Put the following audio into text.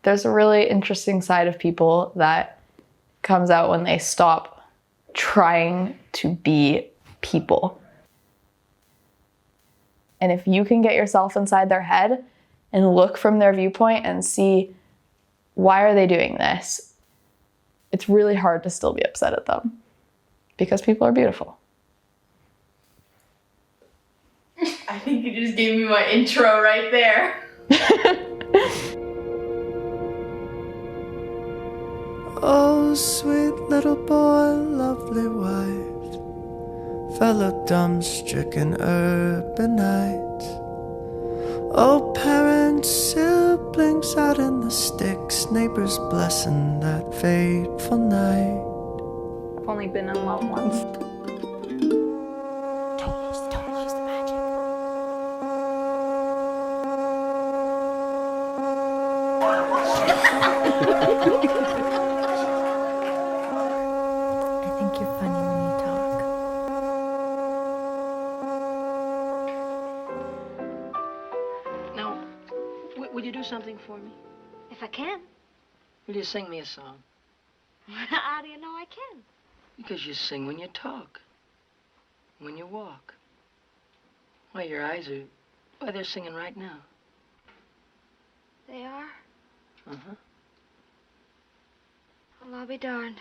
There's a really interesting side of people that comes out when they stop trying to be people. And if you can get yourself inside their head and look from their viewpoint and see, why are they doing this? It's really hard to still be upset at them because people are beautiful. I think you just gave me my intro right there. Oh, sweet little boy, lovely wife, fellow dumb-stricken urbanite. Oh, parents, siblings out in the sticks, neighbors blessing that fateful night. I've only been in love once. Don't lose the magic. I think you're funny when you talk. Now, would you do something for me? If I can. Will you sing me a song? How do you know I can? Because you sing when you talk, when you walk. Why, your eyes are... Why, they're singing right now. They are? Uh-huh. Well, I'll be darned.